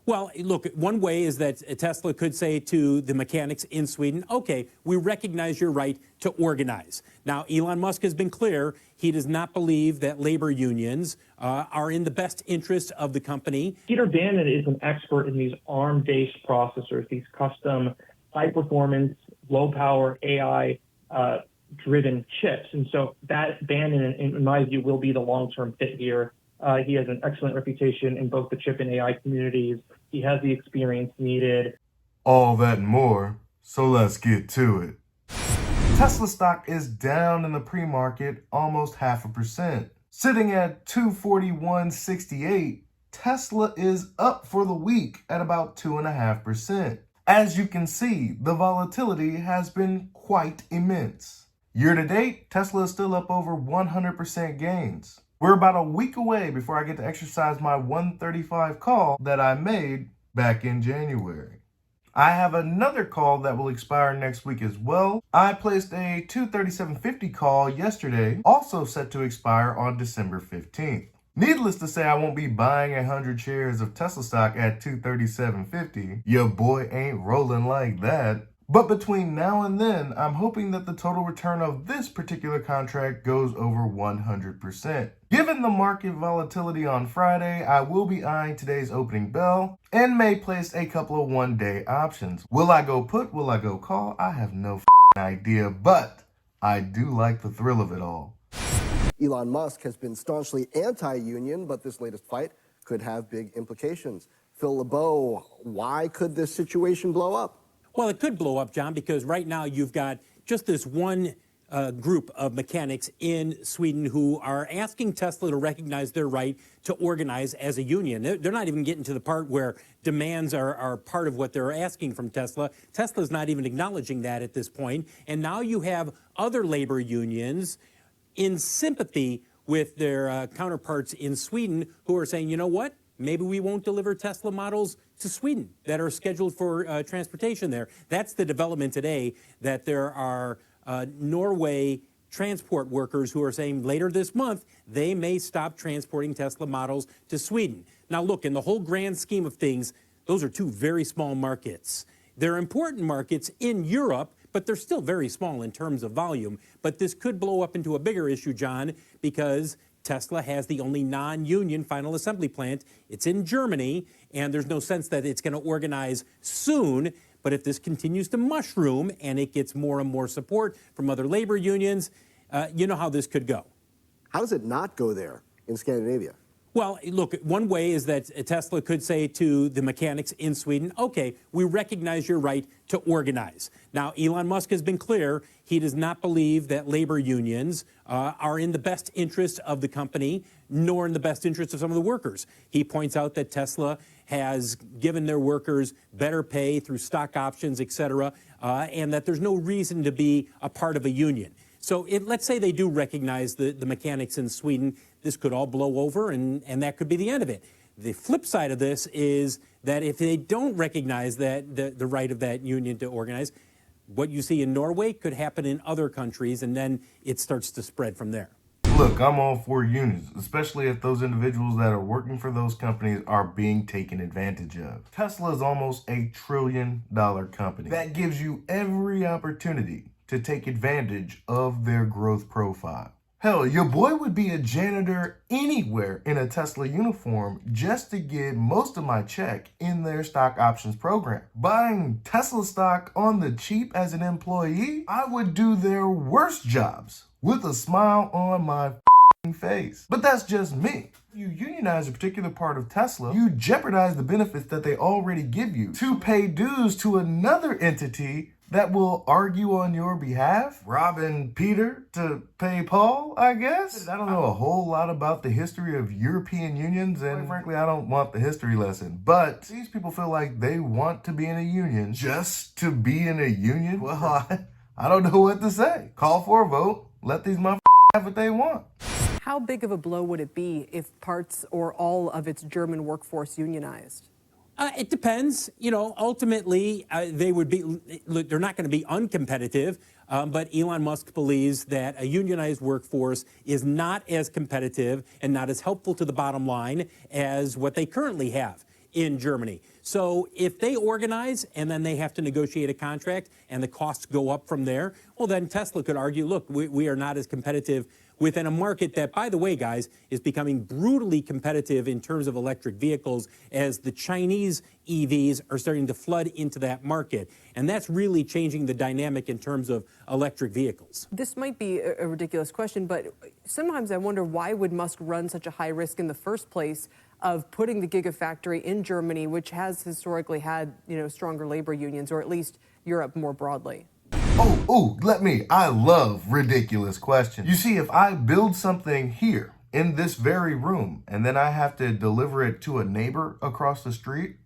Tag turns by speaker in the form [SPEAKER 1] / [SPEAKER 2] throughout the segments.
[SPEAKER 1] Well, look, one way is that Tesla could say to the mechanics in Sweden, okay, we recognize your right to organize. Now, Elon Musk has been clear. He does not believe that labor unions are in the best interest of the company.
[SPEAKER 2] Peter Bannon is an expert in these ARM-based processors, these custom high-performance, low-power AI-driven chips. And so that Bannon, in my view, will be the long-term fit here. He has an excellent reputation in both the chip and AI communities. He has the experience needed.
[SPEAKER 3] All that and more, so let's get to it. Tesla stock is down in the pre-market almost 0.5%. Sitting at 241.68, Tesla is up for the week at about 2.5%. As you can see, the volatility has been quite immense. Year to date, Tesla is still up over 100% gains. We're about a week away before I get to exercise my 135 call that I made back in January. I have another call that will expire next week as well. I placed a 237.50 call yesterday, also set to expire on December 15th. Needless to say, I won't be buying 100 shares of Tesla stock at 237.50. Your boy ain't rolling like that. But between now and then, I'm hoping that the total return of this particular contract goes over 100%. Given the market volatility on Friday, I will be eyeing today's opening bell and may place a couple of one-day options. Will I go put? Will I go call? I have no idea, but I do like the thrill of it all.
[SPEAKER 4] Elon Musk has been staunchly anti-union, but this latest fight could have big implications. Phil LeBeau, why could this situation blow up?
[SPEAKER 1] Well, it could blow up, John, because right now you've got just this one group of mechanics in Sweden who are asking Tesla to recognize their right to organize as a union. They're not even getting to the part where demands are part of what they're asking from Tesla. Tesla's not even acknowledging that at this point. And now you have other labor unions in sympathy with their counterparts in Sweden who are saying, you know what? Maybe we won't deliver Tesla models to Sweden that are scheduled for transportation there. That's the development today, that there are Norway transport workers who are saying later this month they may stop transporting Tesla models to Sweden. Now, look, in the whole grand scheme of things, those are two very small markets. They're important markets in Europe, but they're still very small in terms of volume. But this could blow up into a bigger issue, John, because Tesla has the only non-union final assembly plant. It's in Germany, and there's no sense that it's going to organize soon. But if this continues to mushroom and it gets more and more support from other labor unions, you know how this could go.
[SPEAKER 4] How does it not go there in Scandinavia?
[SPEAKER 1] Well, look, one way is that Tesla could say to the mechanics in Sweden, okay, we recognize your right to organize. Now, Elon Musk has been clear. He does not believe that labor unions are in the best interest of the company, nor in the best interest of some of the workers. He points out that Tesla has given their workers better pay through stock options, et cetera, and that there's no reason to be a part of a union. So let's say they do recognize the mechanics in Sweden. This could all blow over, and that could be the end of it. The flip side of this is that if they don't recognize that the right of that union to organize, what you see in Norway could happen in other countries, and then it starts to spread from there.
[SPEAKER 3] Look, I'm all for unions, especially if those individuals that are working for those companies are being taken advantage of. Tesla is almost $1 trillion company. That gives you every opportunity to take advantage of their growth profile. Hell, your boy would be a janitor anywhere in a Tesla uniform just to get most of my check in their stock options program. Buying Tesla stock on the cheap as an employee, I would do their worst jobs with a smile on my face. But that's just me. If you unionize a particular part of Tesla, you jeopardize the benefits that they already give you to pay dues to another entity that will argue on your behalf, robbing Peter to pay Paul, I guess. I don't know a whole lot about the history of European unions, and frankly, I don't want the history lesson. But these people feel like they want to be in a union just to be in a union. Well, I don't know what to say. Call for a vote. Let these motherfuckers have what they want.
[SPEAKER 5] How big of a blow would it be if parts or all of its German workforce unionized?
[SPEAKER 1] It depends. You know, ultimately, they would be, they're not going to be uncompetitive, but Elon Musk believes that a unionized workforce is not as competitive and not as helpful to the bottom line as what they currently have. in Germany. So if they organize and then they have to negotiate a contract and the costs go up from there, well, then Tesla could argue, look, we are not as competitive within a market that, by the way, guys, is becoming brutally competitive in terms of electric vehicles as the Chinese EVs are starting to flood into that market. And that's really changing the dynamic in terms of electric vehicles.
[SPEAKER 5] This might be a ridiculous question, but sometimes I wonder, why would Musk run such a high risk in the first place of putting the Gigafactory in Germany, which has historically had, stronger labor unions, or at least Europe more broadly?
[SPEAKER 3] I love ridiculous questions. You see, if I build something here in this very room and then I have to deliver it to a neighbor across the street,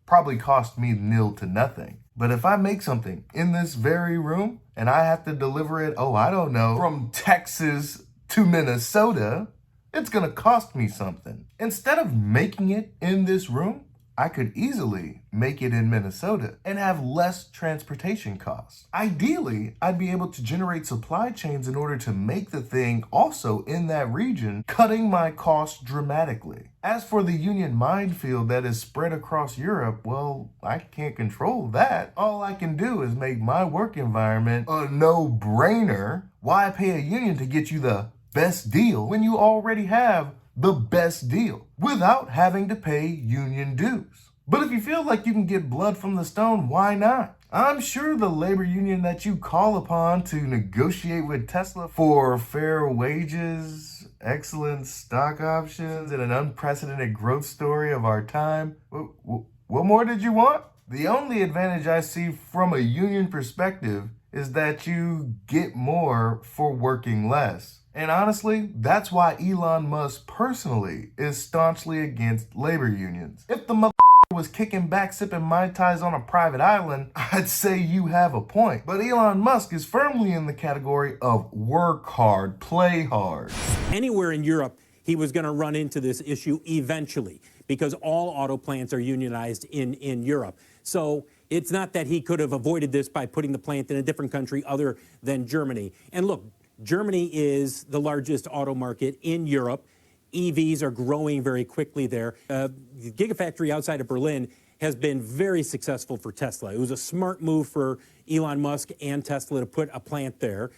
[SPEAKER 3] probably cost me nil to nothing. But if I make something in this very room and I have to deliver it, from Texas to Minnesota, it's gonna cost me something. Instead of making it in this room, I could easily make it in Minnesota and have less transportation costs. Ideally, I'd be able to generate supply chains in order to make the thing also in that region, cutting my costs dramatically. As for the union minefield that is spread across Europe, well, I can't control that. All I can do is make my work environment a no-brainer. Why pay a union to get you the best deal when you already have the best deal without having to pay union dues? But if you feel like you can get blood from the stone, why not? I'm sure the labor union that you call upon to negotiate with Tesla for fair wages, excellent stock options, and an unprecedented growth story of our time, what more did you want? The only advantage I see from a union perspective is that you get more for working less. And honestly, that's why Elon Musk personally is staunchly against labor unions. If the was kicking back sipping Mai Tais on a private island, I'd say you have a point. But Elon Musk is firmly in the category of work hard, play hard.
[SPEAKER 1] Anywhere in Europe, he was going to run into this issue eventually because all auto plants are unionized in Europe. So it's not that he could have avoided this by putting the plant in a different country other than Germany. And look, Germany is the largest auto market in Europe. EVs are growing very quickly there. The Gigafactory outside of Berlin has been very successful for Tesla. It was a smart move for Elon Musk and Tesla to put a plant there.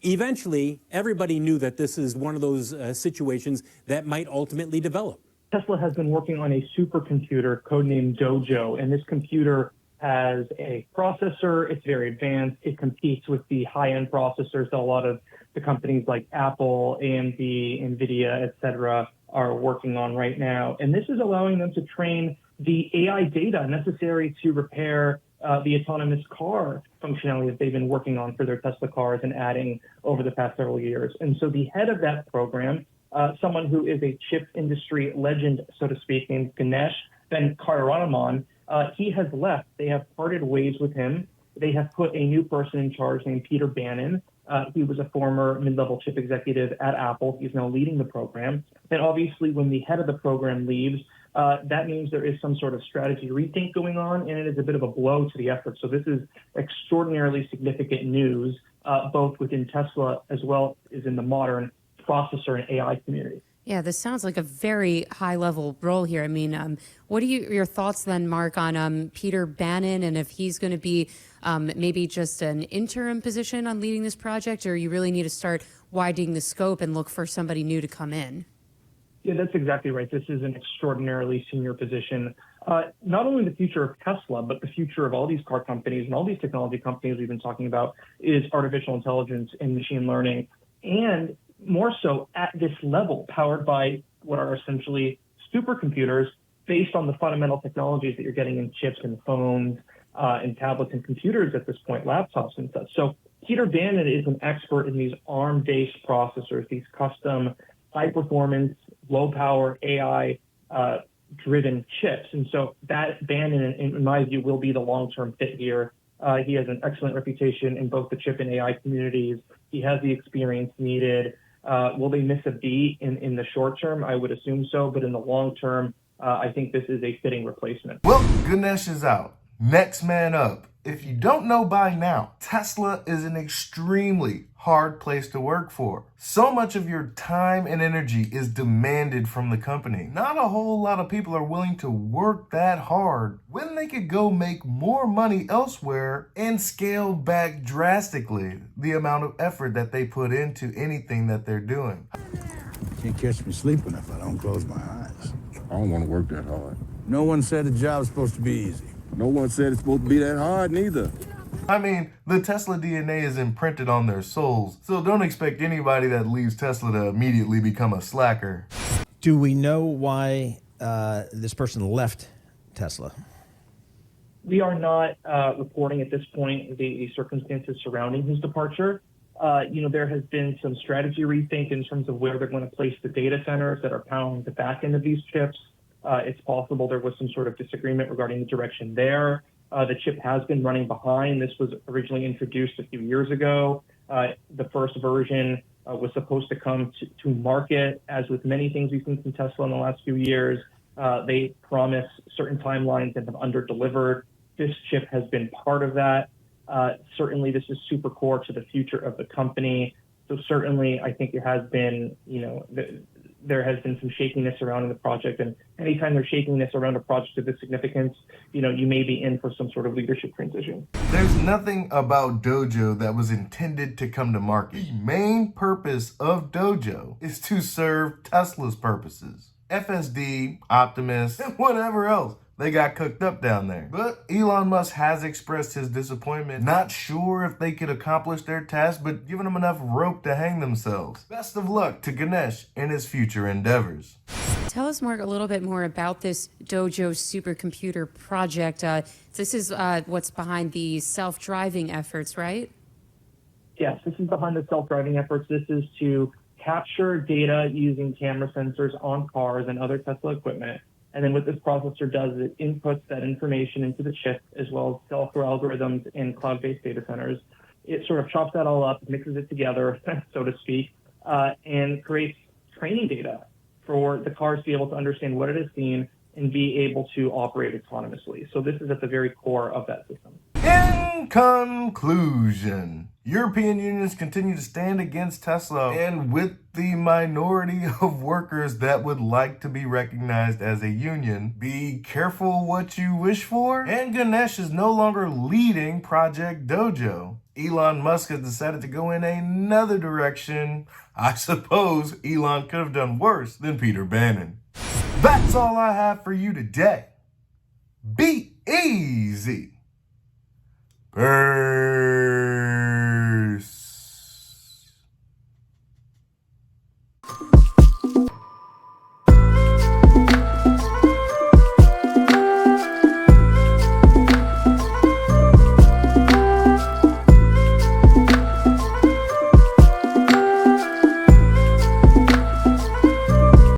[SPEAKER 1] Eventually, everybody knew that this is one of those situations that might ultimately develop.
[SPEAKER 2] Tesla has been working on a supercomputer codenamed Dojo, and this computer has a processor. It's very advanced. It competes with the high-end processors that a lot of the companies like Apple, AMD, NVIDIA, et cetera, are working on right now. And this is allowing them to train the AI data necessary to repair the autonomous car functionality that they've been working on for their Tesla cars and adding over the past several years. And so the head of that program, someone who is a chip industry legend, so to speak, named Ganesh Ben-Kararaman, he has left. They have parted ways with him. They have put a new person in charge named Peter Bannon. He was a former mid-level chip executive at Apple. He's now leading the program. And obviously, when the head of the program leaves, that means there is some sort of strategy rethink going on, and it is a bit of a blow to the effort. So this is extraordinarily significant news, both within Tesla as well as in the modern processor and AI community.
[SPEAKER 6] Yeah, this sounds like a very high-level role here. I mean, what are your thoughts then, Mark, on Peter Bannon, and if he's going to be maybe just an interim position on leading this project, or you really need to start widening the scope and look for somebody new to come in?
[SPEAKER 2] Yeah, that's exactly right. This is an extraordinarily senior position. Not only the future of Tesla, but the future of all these car companies and all these technology companies we've been talking about is artificial intelligence and machine learning. And more so at this level, powered by what are essentially supercomputers based on the fundamental technologies that you're getting in chips and phones and tablets and computers at this point, laptops and such. So Peter Bannon is an expert in these ARM-based processors, these custom high-performance, low-power AI-driven chips. And so that Bannon, in my view, will be the long-term fit here. He has an excellent reputation in both the chip and AI communities. He has the experience needed. Will they miss a beat in the short term? I would assume so, but in the long term, I think this is a fitting replacement.
[SPEAKER 3] Well, Ganesh is out. Next man up If you don't know by now, Tesla is an extremely hard place to work for. So much of your time and energy is demanded from the company. Not a whole lot of people are willing to work that hard when they could go make more money elsewhere and scale back drastically the amount of effort that they put into anything that they're doing.
[SPEAKER 7] Can't catch me sleeping if I don't close my eyes.
[SPEAKER 8] I don't want to work that hard.
[SPEAKER 7] No one said the job's supposed to be easy.
[SPEAKER 8] No one said it's supposed to be that hard, neither.
[SPEAKER 3] I mean, the Tesla DNA is imprinted on their souls, so don't expect anybody that leaves Tesla to immediately become a slacker.
[SPEAKER 9] Do we know why this person left Tesla?
[SPEAKER 2] We are not reporting at this point the circumstances surrounding his departure. There has been some strategy rethink in terms of where they're going to place the data centers that are powering the back end of these chips. It's possible there was some sort of disagreement regarding the direction there. The chip has been running behind. This was originally introduced a few years ago. The first version was supposed to come to market. As with many things we've seen from Tesla in the last few years, they promise certain timelines and have under-delivered. This chip has been part of that. Certainly, this is super core to the future of the company. So certainly, I think it has been, there has been some shakiness surrounding the project. And anytime there's shakiness around a project of this significance, you may be in for some sort of leadership transition.
[SPEAKER 3] There's nothing about Dojo that was intended to come to market. The main purpose of Dojo is to serve Tesla's purposes. FSD, Optimus, and whatever else they got cooked up down there. But Elon Musk has expressed his disappointment, not sure if they could accomplish their task, but giving them enough rope to hang themselves. Best of luck to Ganesh in his future endeavors.
[SPEAKER 6] Tell us, Mark, a little bit more about this Dojo supercomputer project. This is what's behind the self-driving efforts, right?
[SPEAKER 2] Yes, this is behind the self-driving efforts. This is to capture data using camera sensors on cars and other Tesla equipment. And then what this processor does is it inputs that information into the chip as well as software algorithms in cloud-based data centers. It sort of chops that all up, mixes it together, so to speak, and creates training data for the cars to be able to understand what it has seen and be able to operate autonomously. So this is at the very core of that system.
[SPEAKER 3] In conclusion, European unions continue to stand against Tesla, and with the minority of workers that would like to be recognized as a union, be careful what you wish for. And Ganesh is no longer leading Project Dojo. Elon Musk has decided to go in another direction. I suppose Elon could have done worse than Peter Bannon. That's all I have for you today. Be easy. Peace.